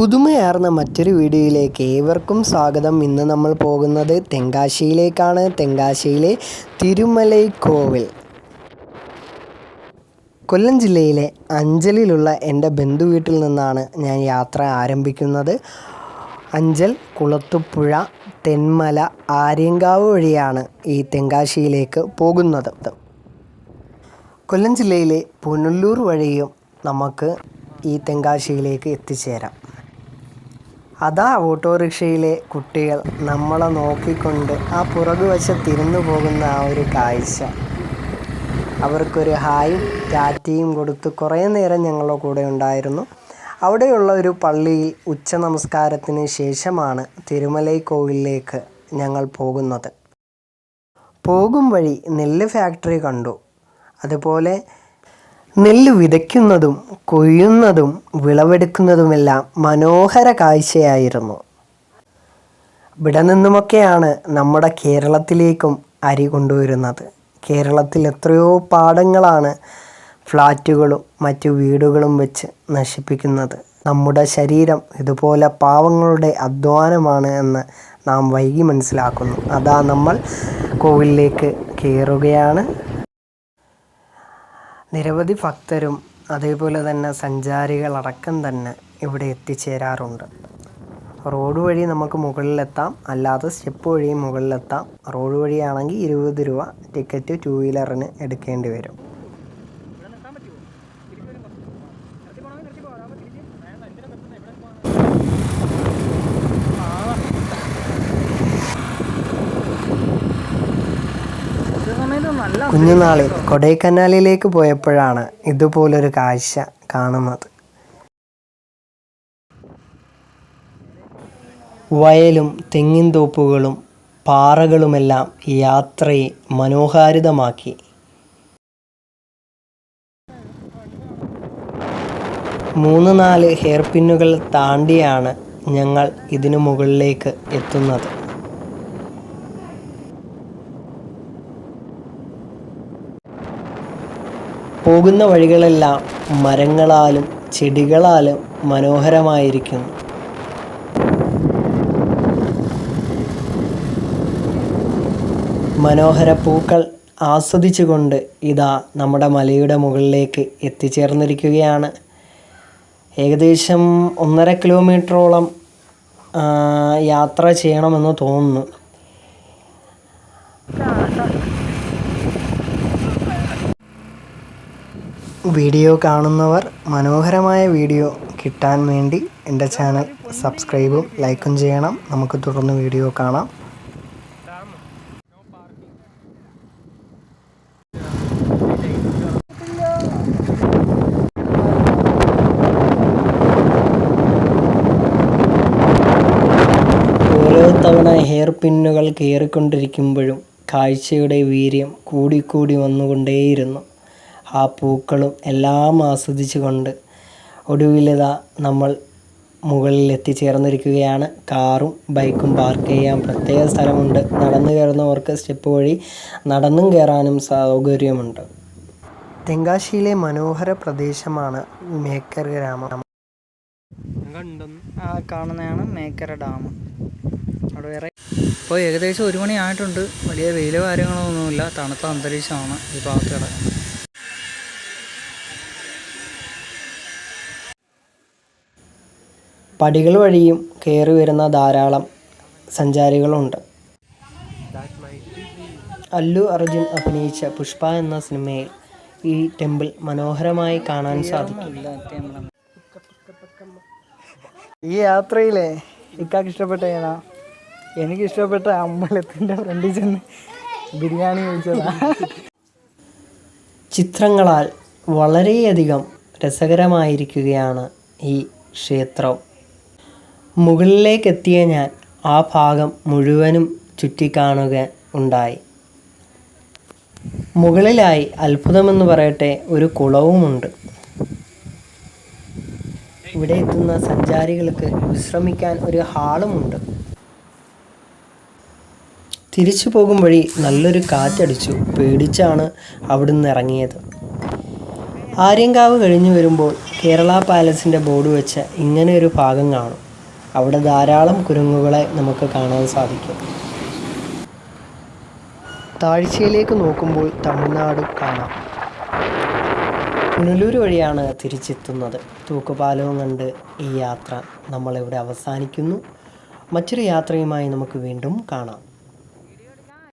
പുതുമയാർന്ന മറ്റൊരു വീഡിയോയിലേക്ക് ഏവർക്കും സ്വാഗതം. ഇന്ന് നമ്മൾ പോകുന്നത് തെങ്കാശിയിലേക്കാണ്. തെങ്കാശിയിലെ തിരുമലൈക്കോവിൽ. കൊല്ലം ജില്ലയിലെ അഞ്ചലിലുള്ള എൻ്റെ ബന്ധുവീട്ടിൽ നിന്നാണ് ഞാൻ യാത്ര ആരംഭിക്കുന്നത്. അഞ്ചൽ, കുളത്തുപുഴ, തെന്മല, ആര്യങ്കാവ് വഴിയാണ് ഈ തെങ്കാശിയിലേക്ക് പോകുന്നത്. കൊല്ലം ജില്ലയിലെ പുനലൂർ വഴിയും നമുക്ക് ഈ തെങ്കാശിയിലേക്ക് എത്തിച്ചേരാം. അതാ ഓട്ടോറിക്ഷയിലെ കുട്ടികൾ നമ്മളെ നോക്കിക്കൊണ്ട് ആ പുറകുവശത്തിരുന്നു പോകുന്ന ആ ഒരു കാഴ്ച. അവർക്കൊരു ഹായും ടാറ്റയും കൊടുത്ത് കുറേ നേരം ഞങ്ങളുടെ കൂടെ ഉണ്ടായിരുന്നു. അവിടെയുള്ള ഒരു പള്ളിയിൽ ഉച്ച നമസ്കാരത്തിന് ശേഷമാണ് തിരുമലൈക്കോവിലേക്ക് ഞങ്ങൾ പോകുന്നത്. പോകും വഴി നെല്ല് ഫാക്ടറി കണ്ടു. അതുപോലെ നെല്ല് വിതയ്ക്കുന്നതും കൊയ്യുന്നതും വിളവെടുക്കുന്നതുമെല്ലാം മനോഹര കാഴ്ചയായിരുന്നു. ഇവിടെ നിന്നുമൊക്കെയാണ് നമ്മുടെ കേരളത്തിലേക്കും അരി കൊണ്ടുവരുന്നത്. കേരളത്തിൽ എത്രയോ പാടങ്ങളാണ് ഫ്ലാറ്റുകളും മറ്റു വീടുകളും വെച്ച് നശിപ്പിക്കുന്നത്. നമ്മുടെ ശരീരം ഇതുപോലെ പാവങ്ങളുടെ അധ്വാനമാണ് എന്ന് നാം വൈകി മനസ്സിലാക്കുന്നു. അതാ നമ്മൾ കോവിലിലേക്ക് കയറുകയാണ്. നിരവധി ഭക്തരും അതേപോലെ തന്നെ സഞ്ചാരികളടക്കം തന്നെ ഇവിടെ എത്തിച്ചേരാറുണ്ട്. റോഡ് വഴി നമുക്ക് മുകളിലെത്താം, അല്ലാതെ സ്റ്റെപ്പ് വഴിയും മുകളിലെത്താം. റോഡ് വഴിയാണെങ്കിൽ 20 രൂപ ടിക്കറ്റ് 2 വീലറിന് എടുക്കേണ്ടി വരും. കുഞ്ഞുനാളിൽ കൊടൈക്കനാലിലേക്ക് പോയപ്പോഴാണ് ഇതുപോലൊരു കാഴ്ച കാണുന്നത്. വയലും തെങ്ങിൻ തോപ്പുകളും പാറകളുമെല്ലാം യാത്രയെ മനോഹാരിതമാക്കി. 3-4 ഹെയർ പിന്നുകൾ താണ്ടിയാണ് ഞങ്ങൾ ഇതിനു മുകളിലേക്ക് എത്തുന്നത്. പോകുന്ന വഴികളെല്ലാം മരങ്ങളാലും ചെടികളാലും മനോഹരമായിരിക്കുന്നു. മനോഹര പൂക്കൾ ആസ്വദിച്ചുകൊണ്ട് ഇതാ നമ്മുടെ മലയുടെ മുകളിലേക്ക് എത്തിച്ചേർന്നിരിക്കുകയാണ്. ഏകദേശം 1.5 കിലോമീറ്ററോളം യാത്ര ചെയ്യണമെന്ന് തോന്നുന്നു. വീഡിയോ കാണുന്നവർ മനോഹരമായ വീഡിയോ കിട്ടാൻ വേണ്ടി എൻ്റെ ചാനൽ സബ്സ്ക്രൈബും ലൈക്കും ചെയ്യണം. നമുക്ക് തുടർന്ന് വീഡിയോ കാണാം. ഓരോ തവണ ഹെയർ പിന്നുകൾ കയറിക്കൊണ്ടിരിക്കുമ്പോഴും കാഴ്ചയുടെ വീര്യം കൂടിക്കൂടി വന്നുകൊണ്ടേയിരുന്നു. ആ പൂക്കളും എല്ലാം ആസ്വദിച്ചുകൊണ്ട് ഒടുവിലിതാ നമ്മൾ മുകളിൽ എത്തിച്ചേർന്നിരിക്കുകയാണ്. കാറും ബൈക്കും പാർക്ക് ചെയ്യാൻ പ്രത്യേക സ്ഥലമുണ്ട്. നടന്നു കയറുന്നവർക്ക് സ്റ്റെപ്പ് വഴി നടന്നും കയറാനും സൗകര്യമുണ്ട്. തെങ്കാശിയിലെ മനോഹര പ്രദേശമാണ് മേക്കര ഗ്രാമം. കാണുന്നതാണ് മേക്കര ഡാം. അവിടെ വേറെ ഇപ്പോൾ ഏകദേശം 1 മണി ആയിട്ടുണ്ട്. വലിയ വെയിലോ കാര്യങ്ങളോ ഒന്നുമില്ല. തണുത്ത അന്തരീക്ഷമാണ് ഈ ഭാഗത്തുള്ള. പടികൾ വഴിയും കയറി വരുന്ന ധാരാളം സഞ്ചാരികളുണ്ട്. അല്ലു അർജുൻ അഭിനയിച്ച പുഷ്പ എന്ന സിനിമയിൽ ഈ ടെമ്പിൾ മനോഹരമായി കാണാൻ സാധിക്കും. ഈ യാത്രയിലെ ഇക്കാക്ക് ഇഷ്ടപ്പെട്ട ഏതാ? എനിക്കിഷ്ടപ്പെട്ട അമ്പലത്തിൻ്റെ ഫ്രണ്ടിൽ ചെന്ന് ബിരിയാണി കഴിച്ചതാണ്. ചിത്രങ്ങളാൽ വളരെയധികം രസകരമായിരിക്കുകയാണ് ഈ ക്ഷേത്രം. മുകളിലേക്കെത്തിയ ഞാൻ ആ ഭാഗം മുഴുവനും ചുറ്റിക്കാണുക ഉണ്ടായി. മുകളിലായി അത്ഭുതമെന്ന് പറയട്ടെ, ഒരു കുളവുമുണ്ട്. ഇവിടെ എത്തുന്ന സഞ്ചാരികൾക്ക് വിശ്രമിക്കാൻ ഒരു ഹാളുമുണ്ട്. തിരിച്ചു പോകും വഴി നല്ലൊരു കാറ്റടിച്ചു. പേടിച്ചാണ് അവിടുന്ന് ഇറങ്ങിയത്. ആര്യങ്കാവ് കഴിഞ്ഞു വരുമ്പോൾ കേരള പാലസിൻ്റെ ബോർഡ് വെച്ച ഇങ്ങനെ ഒരു ഭാഗം കാണും. അവിടെ ധാരാളം കുരങ്ങുകളെ നമുക്ക് കാണാൻ സാധിക്കും. താഴ്ചയിലേക്ക് നോക്കുമ്പോൾ തമിഴ്നാട് കാണാം. പുനലൂർ വഴിയാണ് തിരിച്ചെത്തുന്നത്. തൂക്കുപാലവും കണ്ട് ഈ യാത്ര നമ്മളിവിടെ അവസാനിക്കുന്നു. മറ്റൊരു യാത്രയുമായി നമുക്ക് വീണ്ടും കാണാം.